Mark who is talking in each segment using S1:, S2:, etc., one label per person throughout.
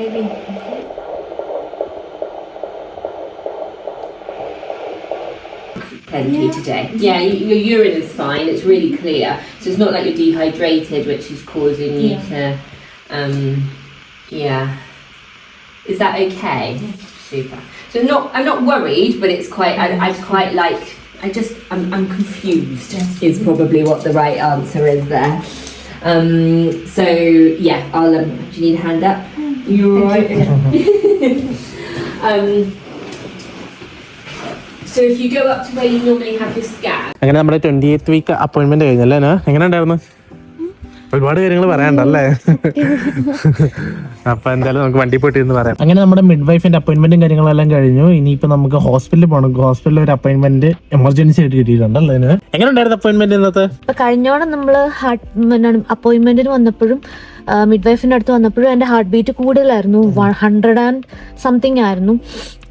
S1: baby. Plenty today. Yeah, your urine is fine. It's really clear. So it's not like you're dehydrated, which is causing you to. Yeah. Is that okay? Super. So I'm not worried, but it's quite. I'd quite like. I'm confused. Is probably what the right answer is there. So yeah, I'll. Do you need a hand up? You alright? So if you go up to where you normally have your scan.
S2: അങ്ങനെ നമ്മുടെ 28th week appointment കഴിഞ്ഞല്ലേ? എങ്ങനെ ഉണ്ടായിരുന്നു? ഒരുപാട് കാര്യങ്ങൾ പറയാനുണ്ടല്ലേ? അപ്പൊ എന്തായാലും നമുക്ക് വണ്ടി പോയിട്ട് ഇരുന്ന് പറയാം. അങ്ങനെ നമ്മുടെ മിഡ് വൈഫിന്റെ അപ്പോയിന്റ്മെന്റും കാര്യങ്ങളെല്ലാം കഴിഞ്ഞു. ഇനിയിപ്പോ നമുക്ക് ഹോസ്പിറ്റലിൽ പോകണം. ഹോസ്പിറ്റലിൽ ഒരു അപ്പോയിന്റ്മെന്റ് എമർജൻസി ആയിട്ട് കിട്ടിയിട്ടുണ്ടല്ലേ? എങ്ങനെ ഉണ്ടായിരുന്നു അപ്പോയിന്റ്മെന്റ് ഇന്നത്തെ?
S3: കഴിഞ്ഞോടെ നമ്മള് അപ്പോയിന്റ്മെന്റിന് വന്നപ്പോഴും മിഡ് വൈഫിന്റെ അടുത്ത് വന്നപ്പോഴും എന്റെ ഹാർട്ട് ബീറ്റ് കൂടുതലായിരുന്നു. 100 ആയിരുന്നു.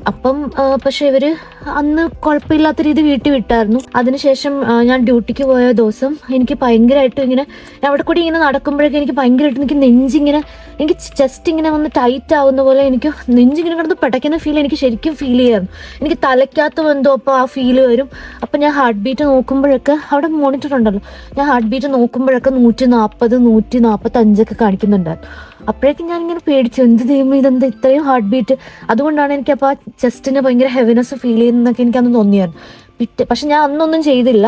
S3: അപ്പം പക്ഷെ ഇവര് അന്ന് കുഴപ്പമില്ലാത്ത രീതി വീട്ടിൽ വിട്ടായിരുന്നു. അതിനുശേഷം ഞാൻ ഡ്യൂട്ടിക്ക് പോയ ദിവസം എനിക്ക് ഭയങ്കരമായിട്ട് ഇങ്ങനെ അവിടെ കൂടി ഇങ്ങനെ നടക്കുമ്പോഴേക്കും എനിക്ക് ഭയങ്കരമായിട്ട് എനിക്ക് നെഞ്ചിങ്ങനെ എനിക്ക് ചെസ്റ്റ് ഇങ്ങനെ വന്ന് ടൈറ്റ് ആവുന്ന പോലെ എനിക്ക് നെഞ്ചിങ്ങനെ കിടന്ന് പെടയ്ക്കുന്ന ഫീൽ എനിക്ക് ശരിക്കും ഫീൽ ചെയ്യായിരുന്നു. എനിക്ക് തലയ്ക്കകത്ത് എന്തോ അപ്പോൾ ആ ഫീല് വരും. അപ്പം ഞാൻ ഹാർട്ട് ബീറ്റ് നോക്കുമ്പോഴൊക്കെ അവിടെ മോണിറ്റർ ഉണ്ടല്ലോ, ഞാൻ ഹാർട്ട് ബീറ്റ് നോക്കുമ്പോഴൊക്കെ 140, 145 കാണിക്കുന്നുണ്ടായിരുന്നു. അപ്പോഴേക്കും ഞാനിങ്ങനെ പേടിച്ചു, എന്ത് ചെയ്യുമ്പോൾ ഇതെന്താ ഇത്രയും ഹാർട്ട് ബീറ്റ്. അതുകൊണ്ടാണ് എനിക്ക് അപ്പോൾ ആ ചെസ്റ്റിന് ഭയങ്കര ഹെവിനെസ് ഫീൽ ചെയ്യുന്നതൊക്കെ എനിക്കന്ന് തോന്നിയായിരുന്നു. പക്ഷെ ഞാൻ അന്നൊന്നും ചെയ്തില്ല.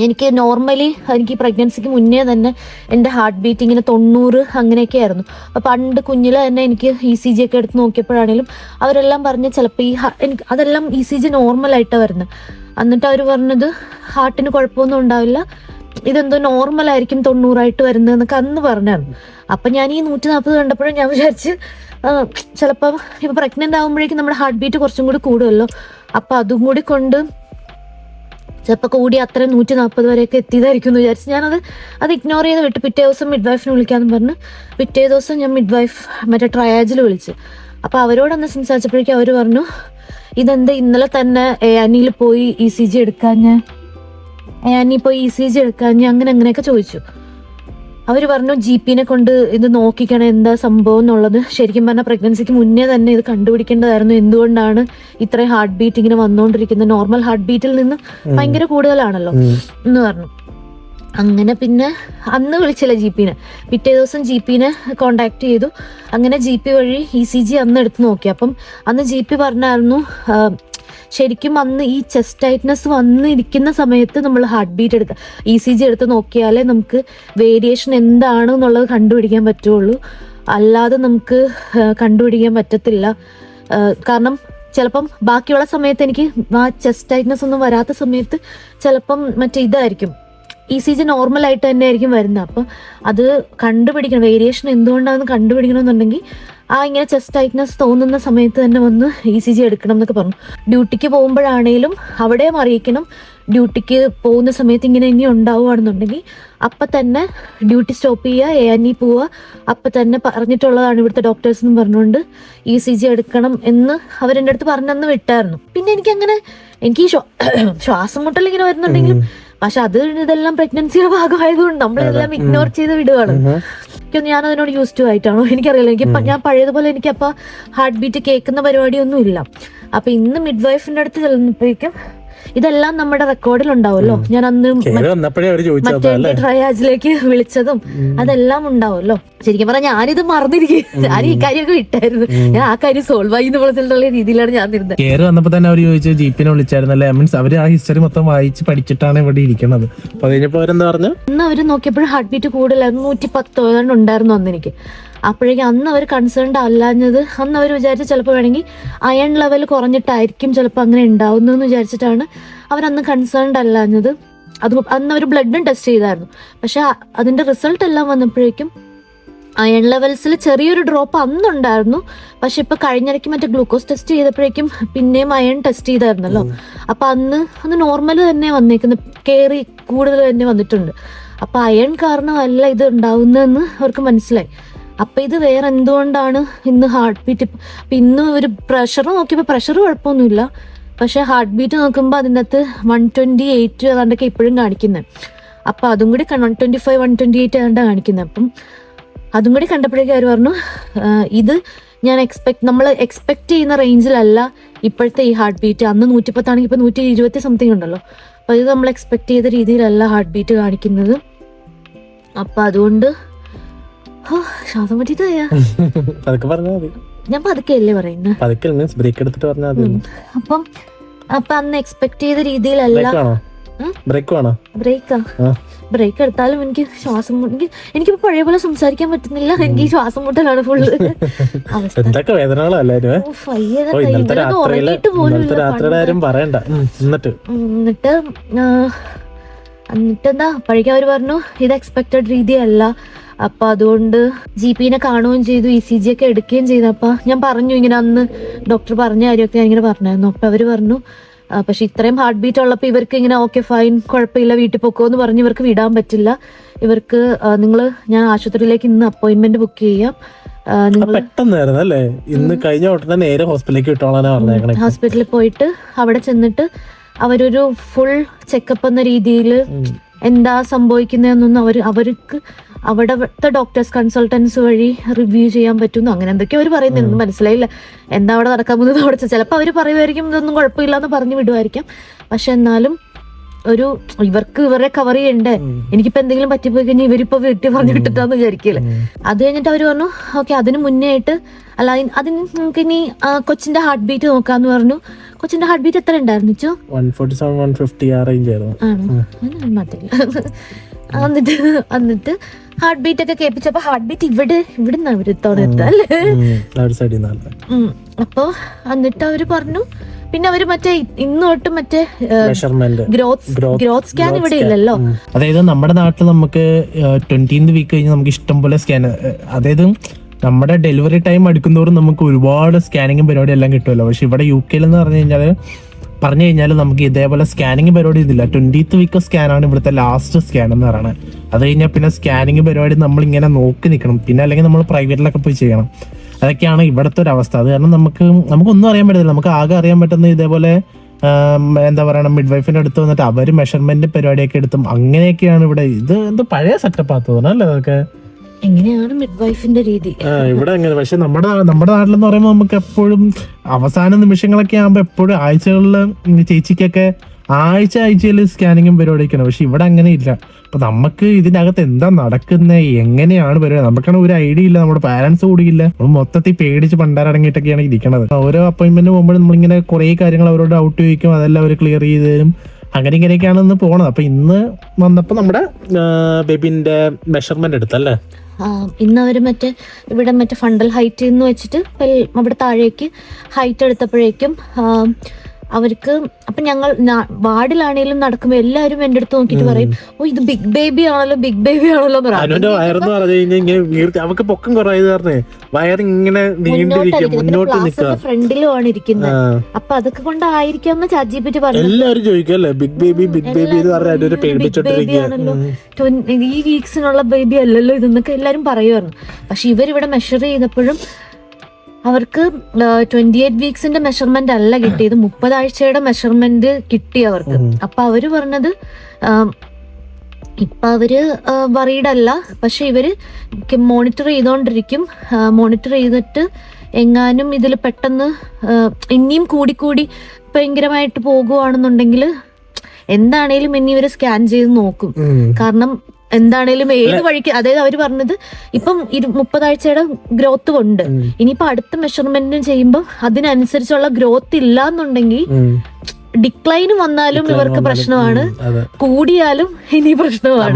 S3: എനിക്ക് നോർമലി എനിക്ക് പ്രഗ്നൻസിക്ക് മുന്നേ തന്നെ എൻ്റെ ഹാർട്ട് ബീറ്റ് ഇങ്ങനെ 90 അങ്ങനെയൊക്കെ ആയിരുന്നു. അപ്പോൾ പണ്ട് കുഞ്ഞിലെ തന്നെ എനിക്ക് ECG ഒക്കെ എടുത്ത് നോക്കിയപ്പോഴാണെങ്കിലും അവരെല്ലാം പറഞ്ഞ് ചിലപ്പോൾ എനിക്ക് അതെല്ലാം ECG നോർമലായിട്ടാണ് വരുന്നത്. എന്നിട്ട് അവർ പറഞ്ഞത് ഹാർട്ടിന് കുഴപ്പമൊന്നും ഉണ്ടാവില്ല, ഇതെന്തോ നോർമലായിരിക്കും 90 വരുന്നതെന്നൊക്കെ അന്ന് പറഞ്ഞായിരുന്നു. അപ്പം ഞാൻ ഈ 140 കണ്ടപ്പോഴും ഞാൻ വിചാരിച്ച് ചിലപ്പോൾ ഇപ്പോൾ പ്രഗ്നൻ്റ് ആകുമ്പോഴേക്കും നമ്മുടെ ഹാർട്ട് ബീറ്റ് കുറച്ചും കൂടി കൂടുമല്ലോ, അപ്പോൾ അതും കൂടി കൊണ്ട് ചിലപ്പോൾ കൂടി അത്രയും 140 വരെയൊക്കെ എത്തിയതായിരിക്കും എന്ന് വിചാരിച്ച് അത് ഇഗ്നോർ ചെയ്ത് വിട്ട് പിറ്റേ ദിവസം മിഡ് വൈഫിനെ വിളിക്കാമെന്ന് പറഞ്ഞ് പിറ്റേ ദിവസം ഞാൻ മിഡ് വൈഫ് മറ്റേ ട്രയാജിൽ വിളിച്ച്. അപ്പോൾ അവരോടൊന്ന് സംസാരിച്ചപ്പോഴേക്കും അവർ പറഞ്ഞു, ഇതെന്താ ഇന്നലെ തന്നെ ANEയിൽ പോയി ECG എടുക്കാഞ്ഞ് അങ്ങനെയൊക്കെ ചോദിച്ചു. അവർ പറഞ്ഞു GP കൊണ്ട് ഇത് നോക്കിക്കണം എന്താ സംഭവം എന്നുള്ളത്. ശരിക്കും പറഞ്ഞാൽ പ്രഗ്നൻസിക്ക് മുന്നേ തന്നെ ഇത് കണ്ടുപിടിക്കേണ്ടതായിരുന്നു, എന്തുകൊണ്ടാണ് ഇത്രയും ഹാർട്ട് ബീറ്റ് ഇങ്ങനെ വന്നുകൊണ്ടിരിക്കുന്നത്, നോർമൽ ഹാർട്ട് ബീറ്റിൽ നിന്ന് ഭയങ്കര കൂടുതലാണല്ലോ എന്ന് പറഞ്ഞു. അങ്ങനെ പിന്നെ അന്ന് വിളിച്ചില്ല GP. പിറ്റേ ദിവസം GP കോണ്ടാക്ട് ചെയ്തു. അങ്ങനെ GP വഴി ECG അന്ന് എടുത്ത് നോക്കി. അപ്പം അന്ന് GP പറഞ്ഞായിരുന്നു, ശരിക്കും അന്ന് ഈ ചെസ്റ്റ് ടൈറ്റ്നസ് വന്നിരിക്കുന്ന സമയത്ത് നമ്മൾ ഹാർട്ട് ബീറ്റ് എടുത്ത് ECG എടുത്ത് നോക്കിയാലേ നമുക്ക് വേരിയേഷൻ എന്താണ് എന്നുള്ളത് കണ്ടുപിടിക്കാൻ പറ്റുള്ളൂ, അല്ലാതെ നമുക്ക് കണ്ടുപിടിക്കാൻ പറ്റത്തില്ല. കാരണം ചിലപ്പം ബാക്കിയുള്ള സമയത്ത് എനിക്ക് ആ ചെസ്റ്റ് ടൈറ്റ്നസ് ഒന്നും വരാത്ത സമയത്ത് ചിലപ്പം ഇതായിരിക്കും ECG നോർമലായിട്ട് തന്നെ ആയിരിക്കും വരുന്നത്. അപ്പം അത് കണ്ടുപിടിക്കണം, വേരിയേഷൻ എന്തുകൊണ്ടാണെന്ന് കണ്ടുപിടിക്കണമെന്നുണ്ടെങ്കിൽ ഇങ്ങനെ ചെസ്റ്റ് ടൈറ്റ്നസ് തോന്നുന്ന സമയത്ത് തന്നെ വന്ന് ECG എടുക്കണം എന്നൊക്കെ പറഞ്ഞു. ഡ്യൂട്ടിക്ക് പോകുമ്പോഴാണേലും അവിടെയും അറിയിക്കണം. ഡ്യൂട്ടിക്ക് പോകുന്ന സമയത്ത് ഇങ്ങനെ ഇനി ഉണ്ടാവുകയാണെന്നുണ്ടെങ്കിൽ അപ്പം തന്നെ ഡ്യൂട്ടി സ്റ്റോപ്പ് ചെയ്യുക, ANE പോവുക. അപ്പം തന്നെ പറഞ്ഞിട്ടുള്ളതാണ് ഇവിടുത്തെ ഡോക്ടേഴ്സ് എന്ന് പറഞ്ഞുകൊണ്ട് ECG എടുക്കണം എന്ന് അവരെൻ്റെ അടുത്ത് പറഞ്ഞന്ന് വിട്ടായിരുന്നു. പിന്നെ എനിക്ക് ശ്വാസം മുട്ടൽ ഇങ്ങനെ വരുന്നുണ്ടെങ്കിലും പക്ഷെ ഇതെല്ലാം പ്രഗ്നൻസിയുടെ ഭാഗമായതുകൊണ്ട് നമ്മളിതെല്ലാം ഇഗ്നോർ ചെയ്ത് വിടുകയാണ്. ഞാൻ അതിനോട് യൂസ് ടു ആയിട്ടാണോ എനിക്കറിയില്ല. ഞാൻ പഴയതുപോലെ എനിക്ക് അപ്പൊ ഹാർട്ട് ബീറ്റ് കേൾക്കുന്ന പരിപാടിയൊന്നും ഇല്ല. അപ്പൊ ഇന്ന് മിഡ് വൈഫിന്റെ അടുത്ത് ചെല്ലുമ്പോഴേക്കും ഇതെല്ലാം നമ്മുടെ റെക്കോർഡിൽ ഉണ്ടാവുമല്ലോ. ഞാൻ അന്ന് മറ്റേ ട്രയാജിലേക്ക് വിളിച്ചതും അതെല്ലാം ഉണ്ടാവുമല്ലോ. ശരിക്കും പറഞ്ഞാൽ ഞാനിത് മറന്നിരിക്കും, ഞാൻ ഈ കാര്യമൊക്കെ വിട്ടായിരുന്നു. ഞാൻ ആ കാര്യം സോൾവ് ആയി പോലത്തുള്ള രീതിയിലാണ് ഞാൻ ഇരുന്നത്.
S2: കേറി വന്നപ്പോ തന്നെ അവർ ചോദിച്ചു GP വിളിച്ചായിരുന്നല്ലേ, മീൻസ് അവര് ആ ഹിസ്റ്ററി മൊത്തം വായിച്ച് പഠിച്ചിട്ടാണ് ഇവിടെ ഇരിക്കുന്നത്. അപ്പൊ കഴിഞ്ഞപ്പോ അവരെന്താ പറഞ്ഞു,
S3: അന്ന് അവര് നോക്കിയപ്പോഴും ഹാർട്ട് ബീറ്റ് കൂടുതലായിരുന്നു, 110 ഉണ്ടായിരുന്നു അന്ന് എനിക്ക്. അപ്പോഴേക്കും അന്ന് അവർ കൺസേൺഡ് അല്ലാഞ്ഞത്, അന്ന് അവർ വിചാരിച്ച് ചിലപ്പോൾ വേണമെങ്കിൽ അയൺ ലെവൽ കുറഞ്ഞിട്ടായിരിക്കും ചിലപ്പോൾ അങ്ങനെ ഉണ്ടാവുന്നതെന്ന് വിചാരിച്ചിട്ടാണ് അവരന്ന് കൺസേൺഡ് അല്ലാഞ്ഞത്. അന്ന് അവർ ബ്ലഡും ടെസ്റ്റ് ചെയ്തായിരുന്നു. പക്ഷെ അതിന്റെ റിസൾട്ട് എല്ലാം വന്നപ്പോഴേക്കും അയൺ ലെവൽസിൽ ചെറിയൊരു ഡ്രോപ്പ് അന്നുണ്ടായിരുന്നു. പക്ഷെ ഇപ്പൊ കഴിഞ്ഞിടയ്ക്ക് മറ്റേ ഗ്ലൂക്കോസ് ടെസ്റ്റ് ചെയ്തപ്പോഴേക്കും പിന്നെയും അയൺ ടെസ്റ്റ് ചെയ്തായിരുന്നല്ലോ. അപ്പൊ അന്ന് നോർമൽ തന്നെ വന്നേക്കുന്നത്, കയറി കൂടുതൽ തന്നെ വന്നിട്ടുണ്ട്. അപ്പൊ അയൺ കാരണമല്ല ഇത് ഉണ്ടാവുന്നതെന്ന് അവർക്ക് മനസ്സിലായി. അപ്പൊ ഇത് വേറെ എന്തുകൊണ്ടാണ് ഇന്ന് ഹാർട്ട് ബീറ്റ്. ഇന്ന് ഒരു പ്രഷർ നോക്കിയപ്പോൾ പ്രഷർ കുഴപ്പമൊന്നുമില്ല, പക്ഷെ ഹാർട്ട് ബീറ്റ് നോക്കുമ്പോൾ അതിൻ്റെ അകത്ത് 128 അതാണ്ടൊക്കെ ഇപ്പോഴും കാണിക്കുന്നത്. അപ്പൊ അതും കൂടി 125, 128 ആണ്ടാ കാണിക്കുന്നത്. അപ്പം അതും കൂടി കണ്ടപ്പോഴേക്കും അവർ പറഞ്ഞു ഇത് ഞാൻ നമ്മൾ എക്സ്പെക്ട് ചെയ്യുന്ന റേഞ്ചിലല്ല ഇപ്പോഴത്തെ ഈ ഹാർട്ട് ബീറ്റ്. അന്ന് 110 ആണെങ്കിൽ ഇപ്പൊ 120 സംതിങ് ഉണ്ടല്ലോ. അപ്പൊ ഇത് നമ്മൾ എക്സ്പെക്ട് ചെയ്ത രീതിയിലല്ല ഹാർട്ട് ബീറ്റ് കാണിക്കുന്നത്. അപ്പൊ അതുകൊണ്ട് ശ്വാസം പറ്റിട്ട് ഞാൻ പതുക്കെയല്ലേ പറയുന്നത്. അപ്പൊ അന്ന് എക്സ്പെക്ട് ചെയ്ത രീതിയിലല്ല. ബ്രേക്ക് എടുത്താലും എനിക്ക് ശ്വാസം എനിക്കിപ്പോ പഴയ പോലെ സംസാരിക്കാൻ പറ്റുന്നില്ല. എനിക്ക് ശ്വാസം മുട്ടലാണ് ഫുള്ള്. ഉറങ്ങിയിട്ട് പോലും എന്നിട്ടെന്താ അപ്പോഴേക്കും അവര് പറഞ്ഞു ഇത് എക്സ്പെക്റ്റഡ് രീതിയല്ല. അപ്പൊ അതുകൊണ്ട് GP-നെ കാണുകയും ചെയ്തു, ECG ഒക്കെ എടുക്കുകയും ചെയ്തു. അപ്പൊ ഞാൻ പറഞ്ഞു ഇങ്ങനെ അന്ന് ഡോക്ടർ പറഞ്ഞ കാര്യമൊക്കെ ഞാൻ ഇങ്ങനെ പറഞ്ഞായിരുന്നു. അപ്പൊ അവര് പറഞ്ഞു പക്ഷെ ഇത്രയും ഹാർട്ട് ബീറ്റ് ഉള്ളപ്പോൾ ഇവർക്ക് ഇങ്ങനെ ഓക്കെ ഫൈൻ കുഴപ്പമില്ല വീട്ടിൽ പൊക്കോന്ന് പറഞ്ഞ് ഇവർക്ക് വിടാൻ പറ്റില്ല. ഇവർക്ക് ഞാൻ ആശുപത്രിയിലേക്ക് ഇന്ന് അപ്പോയിന്റ്മെന്റ് ബുക്ക് ചെയ്യാം. ഹോസ്പിറ്റലിൽ പോയിട്ട് അവിടെ ചെന്നിട്ട് അവരൊരു ഫുൾ ചെക്കപ്പ് എന്ന രീതിയിൽ എന്താ സംഭവിക്കുന്നതെന്നൊന്നും അവർക്ക് അവിടത്തെ ഡോക്ടേഴ്സ് കൺസൾട്ടൻസ് വഴി റിവ്യൂ ചെയ്യാൻ പറ്റുന്നു അങ്ങനെ എന്തൊക്കെയോ അവർ പറയുന്നുണ്ട്. മനസ്സിലായില്ല എന്താ അവിടെ നടക്കാൻ പോകുന്നത്. അവിടെ ചിലപ്പോൾ അവർ പറയുമായിരിക്കും ഇതൊന്നും കുഴപ്പമില്ല എന്ന് പറഞ്ഞു വിടുമായിരിക്കും. പക്ഷെ എന്നാലും ഇവർക്ക് ഇവരെ കവർ ചെയ്യണ്ടേ. എനിക്കിപ്പോ എന്തെങ്കിലും പറ്റിപ്പോയി കഴിഞ്ഞാൽ ഇവരിപ്പോ വീട്ടിൽ പറഞ്ഞു വിട്ടിട്ടാന്ന് വിചാരിക്കില്ലേ. അത് കഴിഞ്ഞിട്ട് അവര് പറഞ്ഞു ഓക്കെ അതിന് മുന്നേ ആയിട്ട് അല്ല അതിന് നമുക്ക് ഇനി കൊച്ചിന്റെ ഹാർട്ട് ബീറ്റ് നോക്കാന്ന് പറഞ്ഞു. കൊച്ചിന്റെ ഹാർട്ട് ബീറ്റ് എത്ര ഉണ്ടായിരുന്നു? എന്നിട്ട് ഹാർട്ട് ബീറ്റ് ഒക്കെ കേൾപ്പിച്ചപ്പോ ഹാർട്ട് ബീറ്റ് ഇവിടുന്ന് അവര് എത്തല്ലേ. അപ്പൊ എന്നിട്ട് അവര് പറഞ്ഞു പിന്നെ അവര് മറ്റേ ഇന്ന് തൊട്ട് മറ്റേ ഗ്രോത്ത് സ്കാൻ ഇവിടെ ഇല്ലല്ലോ.
S2: അതായത് നമ്മുടെ നാട്ടിൽ നമുക്ക് 20th വീക്ക് കഴിഞ്ഞ് നമുക്ക് ഇഷ്ടം പോലെ സ്കാൻ, അതായത് നമ്മുടെ ഡെലിവറി ടൈം അടുക്കുന്നതോറും നമുക്ക് ഒരുപാട് സ്കാനിങ്ങും പരിപാടി എല്ലാം കിട്ടുമല്ലോ. പക്ഷെ ഇവിടെ UK എന്ന് പറഞ്ഞു കഴിഞ്ഞാൽ നമുക്ക് ഇതേപോലെ സ്കാനിങ് പരിപാടി ഇതില്ല. 20th വീക്ക് സ്കാനാണ് ഇവിടുത്തെ ലാസ്റ്റ് സ്കാൻ എന്ന് പറയുന്നത്. അത് കഴിഞ്ഞാൽ പിന്നെ സ്കാനിങ് പരിപാടി നമ്മളിങ്ങനെ നോക്കി നിൽക്കണം, പിന്നെ അല്ലെങ്കിൽ നമ്മൾ പ്രൈവറ്റിലൊക്കെ പോയി ചെയ്യണം. അതൊക്കെയാണ് ഇവിടുത്തെ ഒരു അവസ്ഥ. അത് കാരണം നമുക്കൊന്നും അറിയാൻ പറ്റത്തില്ല. നമുക്ക് ആകെ അറിയാൻ പറ്റുന്ന ഇതേപോലെ എന്താ പറയണം മിഡ് വൈഫിന്റെ അടുത്ത് വന്നിട്ട് അവര് മെഷർമെന്റ് പരിപാടിയൊക്കെ എടുത്തും അങ്ങനെയൊക്കെയാണ് ഇവിടെ. ഇത് എന്തോ പഴയ സെറ്റപ്പ് ആത്തോന്നല്ലേ അല്ലേ അതൊക്കെ.
S3: എങ്ങനെയാണ് മിഡ് വൈഫിന്റെ രീതി
S2: ഇവിടെ അങ്ങനെ. പക്ഷെ നമ്മുടെ നാട്ടിലെന്ന് പറയുമ്പോൾ നമുക്ക് എപ്പോഴും അവസാന നിമിഷങ്ങളൊക്കെ ആകുമ്പോൾ എപ്പോഴും ആഴ്ചകളിൽ ചേച്ചിക്കൊക്കെ ആഴ്ചയിൽ സ്കാനിങ്ങും പരിപാടിയൊക്കെയാണ്. പക്ഷെ ഇവിടെ അങ്ങനെ ഇല്ല. അപ്പൊ നമുക്ക് ഇതിനകത്ത് എന്താ നടക്കുന്നത്, എങ്ങനെയാണ് പരിപാടി, നമുക്കാണ് ഒരു ഐഡിയ ഇല്ല. നമ്മുടെ പാരന്റ്സ് കൂടിയില്ല. നമ്മൾ മൊത്തത്തിൽ പേടിച്ച് പണ്ടാരടങ്ങിയിട്ടൊക്കെയാണ് ഇരിക്കണത്. ഓരോ അപ്പോയിന്റ്മെന്റ് പോകുമ്പോഴും നമ്മളിങ്ങനെ കുറെ കാര്യങ്ങൾ അവരോട് ഡൗട്ട് ചോദിക്കും, അതെല്ലാം അവർ ക്ലിയർ ചെയ്ത് തരും. അങ്ങനെ ഇങ്ങനെയൊക്കെയാണ് ഇന്ന് പോണത്. അപ്പൊ ഇന്ന് വന്നപ്പോ നമ്മുടെ ബേബിന്റെ മെഷർമെന്റ് എടുത്തല്ലേ.
S3: ഇന്ന് അവര് ഇവിടെ ഫണ്ടൽ ഹൈറ്റ് എന്ന് വെച്ചിട്ട് അവിടെ താഴേക്ക് ഹൈറ്റ് എടുത്തപ്പോഴേക്കും അവർക്ക് അപ്പൊ ഞങ്ങൾ വാർഡിലാണെങ്കിലും നടക്കുമ്പോ എല്ലാവരും എന്റെ അടുത്ത് നോക്കിട്ട് പറയും ഓ ഇത് ബിഗ് ബേബി ആണല്ലോ എന്ന് ഫ്രണ്ടിലുമാണ് ഇരിക്കുന്നത്. അപ്പൊ അതൊക്കെ കൊണ്ടായിരിക്കാം ChatGPT പറഞ്ഞു ഈ വീക്സിനുള്ള ബേബി അല്ലല്ലോ ഇതെന്നൊക്കെ എല്ലാരും പറയുമായിരുന്നു. പക്ഷെ ഇവരിവിടെ മെഷർ ചെയ്തപ്പോഴും അവർക്ക് 28 വീക്സിന്റെ മെഷർമെന്റ് അല്ല കിട്ടിയത്, 30 ആഴ്ചയുടെ മെഷർമെന്റ് കിട്ടി അവർക്ക്. അപ്പൊ അവര് പറഞ്ഞത് ഇപ്പൊ അവര് വറീഡ് അല്ല, പക്ഷെ ഇവര് മോണിറ്റർ ചെയ്തോണ്ടിരിക്കും. മോണിറ്റർ ചെയ്തിട്ട് എങ്ങാനും ഇതിൽ പെട്ടെന്ന് ഇനിയും കൂടി ഭയങ്കരമായിട്ട് പോകുവാണെന്നുണ്ടെങ്കിൽ എന്താണേലും ഇനി ഇവര് സ്കാൻ ചെയ്ത് നോക്കും. കാരണം എന്താണേലും ഏത് വഴിക്ക്, അതായത് അവര് പറഞ്ഞത് ഇപ്പം 30 ആഴ്ചയുടെ ഗ്രോത്ത് ഉണ്ട്, ഇനിയിപ്പോ അടുത്ത മെഷർമെന്റ് ചെയ്യുമ്പോൾ അതിനനുസരിച്ചുള്ള ഗ്രോത്ത് ഇല്ല എന്നുണ്ടെങ്കിൽ ഡിക്ലൈൻ വന്നാലും ഇവർക്ക് പ്രശ്നമാണ്, കൂടിയാലും ഇനി പ്രശ്നമാണ്.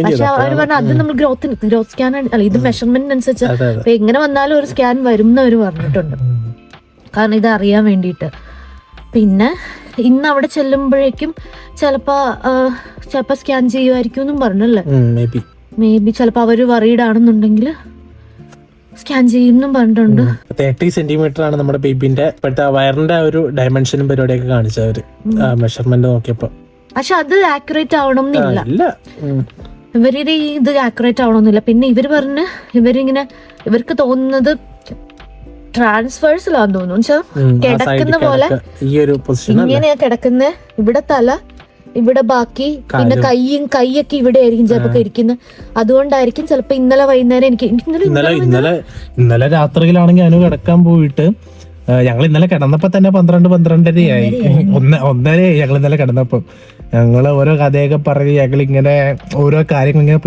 S3: പക്ഷെ അവര് പറഞ്ഞ അത് നമ്മൾ ഗ്രോത്ത് സ്കാൻ അല്ല, ഇത് മെഷർമെന്റിനനുസരിച്ച് അപ്പൊ എങ്ങനെ വന്നാലും ഒരു സ്കാൻ വരും എന്ന് അവര് പറഞ്ഞിട്ടുണ്ട്, കാരണം ഇത് അറിയാൻ വേണ്ടിയിട്ട്. പിന്നെ ഇന്ന് അവിടെ ചെല്ലുമ്പോഴേക്കും ചിലപ്പോ സ്കാൻ ചെയ്യുമായിരിക്കും എന്നും പറഞ്ഞല്ലേ. മേ ബി ചിലപ്പോ അവര് വറീഡ് ആണെന്നുണ്ടെങ്കിൽ സ്കാൻ ചെയ്യുമെന്നും പറഞ്ഞിട്ടുണ്ട്.
S2: 30 സെന്റിമീറ്റർ ആണ് നമ്മുടെ ബേബിന്റെ വയറിന്റെ ഒരു ഡയമെൻഷനും പരിപാടിയൊക്കെ കാണിച്ചവര് മെഷർമെന്റ് നോക്കിയപ്പോ.
S3: പക്ഷെ അത് ആക്യുറേറ്റ് ആവണമെന്നില്ല, ഇവരുടെ ഇത് ആക്യുറേറ്റ് ആവണമെന്നില്ല. പിന്നെ ഇവര് പറഞ്ഞ് ഇവർക്ക് തോന്നുന്നത് ട്രാൻസ്ഫേഴ്സിലാന്ന് തോന്നുന്നു, കിടക്കുന്ന പോലെ ഇങ്ങനെയാ കിടക്കുന്ന, ഇവിടെ തല ഇവിടെ ബാക്കി, പിന്നെ കൈയൊക്കെ ഇവിടെ ആയിരിക്കും ചിലപ്പോ ഇരിക്കുന്നത്. അതുകൊണ്ടായിരിക്കും ചിലപ്പോ ഇന്നലെ വൈകുന്നേരം എനിക്ക്
S2: ഇന്നലെ രാത്രിയിലാണെങ്കിൽ അനു കിടക്കാൻ പോയിട്ട് ഞങ്ങൾ ഇന്നലെ കിടന്നപ്പോ തന്നെ 12-12:30 1:30 ഞങ്ങൾ ഇന്നലെ കിടന്നപ്പോ. ഞങ്ങള് ഓരോ കഥയൊക്കെ പറഞ്ഞ് ഞങ്ങൾ ഇങ്ങനെ ഓരോ കാര്യങ്ങൾ ഇങ്ങനെ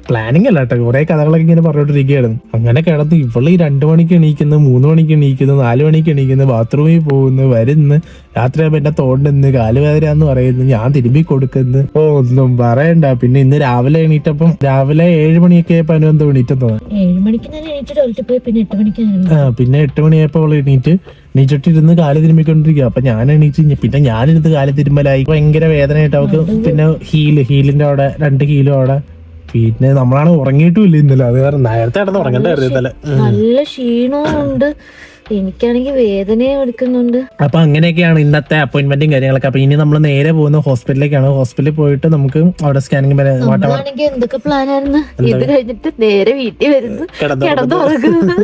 S2: പ്ലാനിങ് അല്ല കേട്ടോ, കുറെ കഥകളൊക്കെ ഇങ്ങനെ പറഞ്ഞോണ്ടിരിക്കുകയായിരുന്നു. അങ്ങനെ കിടന്ന് ഇവള് 2 മണിക്ക് എണീക്കുന്നു, 3 മണിക്ക് എണീക്കുന്നു, 4 മണിക്ക് എണീക്കുന്നു, ബാത്റൂമിൽ പോകുന്നു, വരുന്നു, രാത്രിയാകുമ്പോ എന്നെ തോണ്ടുന്നു, കാലുവേദന എന്ന് പറയുന്നു, ഞാൻ തിരുമ്പി കൊടുക്കുന്നു. ഒന്നും പറയണ്ട. പിന്നെ ഇന്ന് രാവിലെ എണീറ്റപ്പം രാവിലെ 7 മണിയൊക്കെ ആയപ്പോ അനു എന്തോ എണീറ്റെന്ന് തോന്നുന്നു.
S3: 7 മണിക്ക് ഞാൻ എണീറ്റിട്ട് പോയി, പിന്നെ 8 മണിക്ക്
S2: പിന്നെ 8 മണിയായപ്പോ അവള് എണീറ്റിട്ടിരുന്ന് കാല് തിരുമ്മിക്കൊണ്ടിരിക്കുക. അപ്പൊ ഞാൻ എണീറ്റ് പിന്നെ ഞാനിരുന്ന് കാല് തിരുമ്പലായി. ഭയങ്കര വേദനയായിട്ട് അവൾക്ക്. പിന്നെ ഹീലിന്റെ അവിടെ 2 ഹീലും അവിടെ. പിന്നെ നമ്മളാണ് ഉറങ്ങിയിട്ടുമില്ല ഇന്നലെ. അത് കാരണം നേരത്തെ കിടന്ന് ഉറങ്ങണ്ടായിരുന്നു ഇന്നലെ.
S3: നല്ല ക്ഷീണമുണ്ട്, എനിക്കാണെങ്കിൽ വേദനയും എടുക്കുന്നുണ്ട്.
S2: അപ്പൊ അങ്ങനെയൊക്കെയാണ് ഇന്നത്തെ അപ്പോയിന്റ്മെന്റും കാര്യങ്ങളൊക്കെ. അപ്പൊ ഇനി നമ്മൾ നേരെ പോകുന്ന ഹോസ്പിറ്റലിലേക്കാണ്. ഹോസ്പിറ്റലിൽ പോയിട്ട് നമുക്ക് അവിടെ സ്കാനിങ്
S3: എന്തൊക്കെ പ്ലാൻ ആയിരുന്നു. ഇത് കഴിഞ്ഞിട്ട് നേരെ വീട്ടിൽ വരുന്നു, കിടന്നുറങ്ങുന്നു.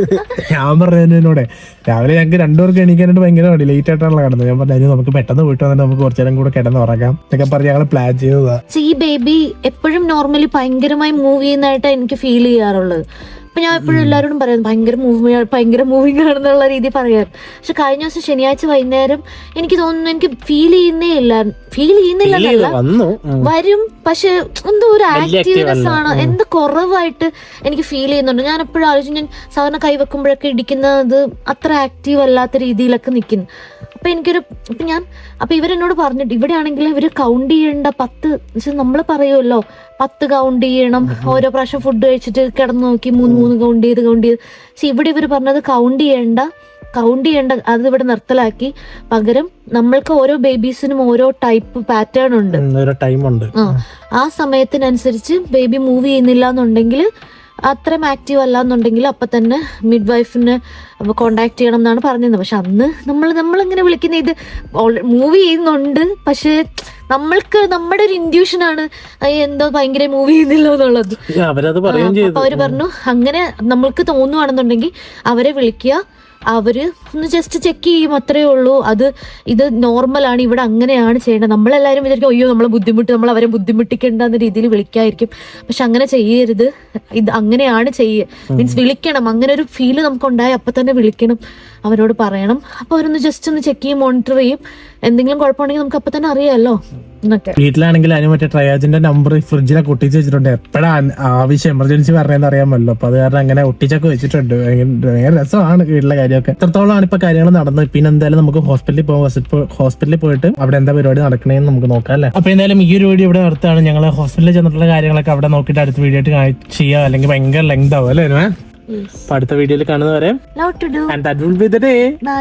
S2: ഞാൻ പറഞ്ഞതിനോടെ രാവിലെ ഞങ്ങൾക്ക് 2 പേർക്ക് എണീക്കാനായിട്ട് ഭയങ്കര മടി, ലേറ്റ് ആയിട്ടാണല്ലോ കിടന്നത്. ഞാൻ പറഞ്ഞു നമുക്ക് പെട്ടെന്ന് പോയിട്ട് വന്നിട്ട് നമുക്ക് കുറച്ചു നേരം കൂടെ കിടന്നുറങ്ങാം എന്നൊക്കെ പറഞ്ഞ് ഞങ്ങൾ പ്ലാൻ ചെയ്തതാ.
S3: ഈ ബേബി എപ്പോഴും നോർമലി ഭയങ്കരമായി മൂവ് ചെയ്യുന്നതായിട്ട് എനിക്ക് ഫീൽ ചെയ്യാറുള്ളത്. അപ്പൊ ഞാൻ എപ്പോഴും എല്ലാവരോടും പറയാം ഭയങ്കര മൂവിങ് ആണെന്നുള്ള രീതി പറയാറ്. പക്ഷെ കഴിഞ്ഞ ദിവസം ശനിയാഴ്ച വൈകുന്നേരം എനിക്ക് തോന്നുന്നു എനിക്ക് ഫീൽ ചെയ്യുന്നില്ല വരും, പക്ഷെ എന്തോ ഒരു ആക്റ്റീവ്നെസ് ആണ്, എന്ത് കുറവായിട്ട് എനിക്ക് ഫീൽ ചെയ്യുന്നുണ്ട്. ഞാൻ എപ്പോഴും ആലോചിച്ചു, ഞാൻ സാധാരണ കൈവെക്കുമ്പോഴൊക്കെ ഇടിക്കുന്നത് അത്ര ആക്റ്റീവ് അല്ലാത്ത രീതിയിലൊക്കെ നിൽക്കുന്നു. അപ്പൊ ഇവരെന്നോട് പറഞ്ഞിട്ട് ഇവിടെ ആണെങ്കിൽ ഇവര് കൗണ്ട് ചെയ്യേണ്ട 10 നമ്മൾ പറയുമല്ലോ 10 കൗണ്ട് ചെയ്യണം, ഓരോ പ്രാവശ്യം ഫുഡ് കഴിച്ചിട്ട് കിടന്നു നോക്കി 3 കൗണ്ട് ചെയ്ത്. പക്ഷെ ഇവിടെ ഇവര് പറഞ്ഞത് കൗണ്ട് ചെയ്യേണ്ട, അത് ഇവിടെ നിർത്തലാക്കി. പകരം നമ്മൾക്ക് ഓരോ ബേബീസിനും ഓരോ ടൈപ്പ് പാറ്റേൺ ഉണ്ട്, ആ സമയത്തിനനുസരിച്ച് ബേബി മൂവ് ചെയ്യുന്നില്ല എന്നുണ്ടെങ്കിൽ, അത്രയും ആക്റ്റീവ് അല്ല എന്നുണ്ടെങ്കിൽ അപ്പൊ തന്നെ മിഡ് വൈഫിനെ കോണ്ടാക്ട് ചെയ്യണം എന്നാണ് പറഞ്ഞത്. പക്ഷെ അന്ന് നമ്മളിങ്ങനെ വിളിക്കുന്ന ഇത് മൂവ് ചെയ്യുന്നുണ്ട്, പക്ഷെ നമ്മൾക്ക് നമ്മുടെ ഒരു ഇൻഡ്യൂഷനാണ് എന്തോ ഭയങ്കര മൂവ് ചെയ്യുന്നില്ല എന്നുള്ളത്. അപ്പൊ അവര് പറഞ്ഞു അങ്ങനെ നമ്മൾക്ക് തോന്നുവാണെന്നുണ്ടെങ്കിൽ അവരെ വിളിക്കുക, അവര് ഒന്ന് ജസ്റ്റ് ചെക്ക് ചെയ്യും, അത്രേ ഉള്ളൂ. ഇത് നോർമലാണ്, ഇവിടെ അങ്ങനെയാണ് ചെയ്യേണ്ടത്. നമ്മളെല്ലാവരും വിചാരിക്കും അയ്യോ നമ്മൾ അവരെ ബുദ്ധിമുട്ടിക്കേണ്ടെന്ന രീതിയിൽ വിളിക്കായിരിക്കും. പക്ഷെ അങ്ങനെ ചെയ്യരുത്, ഇത് അങ്ങനെയാണ് മീൻസ് വിളിക്കണം. അങ്ങനെ ഒരു ഫീല് നമുക്കുണ്ടായി അപ്പൊ തന്നെ വിളിക്കണം, അവരോട് പറയണം. അപ്പൊ അവരൊന്ന് ജസ്റ്റ് ഒന്ന് ചെക്ക് ചെയ്യും, മോണിറ്റർ ചെയ്യും. എന്തെങ്കിലും കുഴപ്പമുണ്ടെങ്കിൽ നമുക്ക് അപ്പൊ തന്നെ അറിയാമല്ലോ എന്നൊക്കെ.
S2: വീട്ടിലാണെങ്കിൽ അതിന് മറ്റേ ട്രയാജിന്റെ നമ്പർ ഫ്രിഡ്ജിലൊക്കെ ഒട്ടിച്ച് വെച്ചിട്ടുണ്ട്, എപ്പോഴാണ് ആവശ്യം എമർജൻസി പറഞ്ഞതെന്ന് അറിയാമല്ലോ. അപ്പൊ അത് കാരണം അങ്ങനെ ഒട്ടിച്ചൊക്കെ വെച്ചിട്ടുണ്ട്. ഭയങ്കര രസമാണ് വീട്ടിലെ കാര്യമൊക്കെ. എത്രത്തോളമാണ് ഇപ്പൊ കാര്യങ്ങൾ നടന്നത്. പിന്നെ എന്തായാലും നമുക്ക് ഹോസ്പിറ്റലിൽ പോയിട്ട് അവിടെ എന്താ പരിപാടി നടക്കണേന്ന് നമുക്ക് നോക്കാം അല്ലേ. അപ്പൊ എന്തായാലും ഈ ഒരു വീഡിയോ ഇവിടെ നടത്താണ്. ഞങ്ങൾ ഹോസ്പിറ്റലിൽ ചെന്നിട്ടുള്ള കാര്യങ്ങളൊക്കെ അവിടെ നോക്കിയിട്ട് അടുത്ത വീഡിയോ ആയിട്ട് ചെയ്യാം, അല്ലെങ്കിൽ ഭയങ്കര ലെങ്ത് ആവും അല്ലേ. അപ്പൊ അടുത്ത വീഡിയോയിൽ കാണുന്നവരെ
S3: love to do.
S2: And that will be the day.
S3: Bye.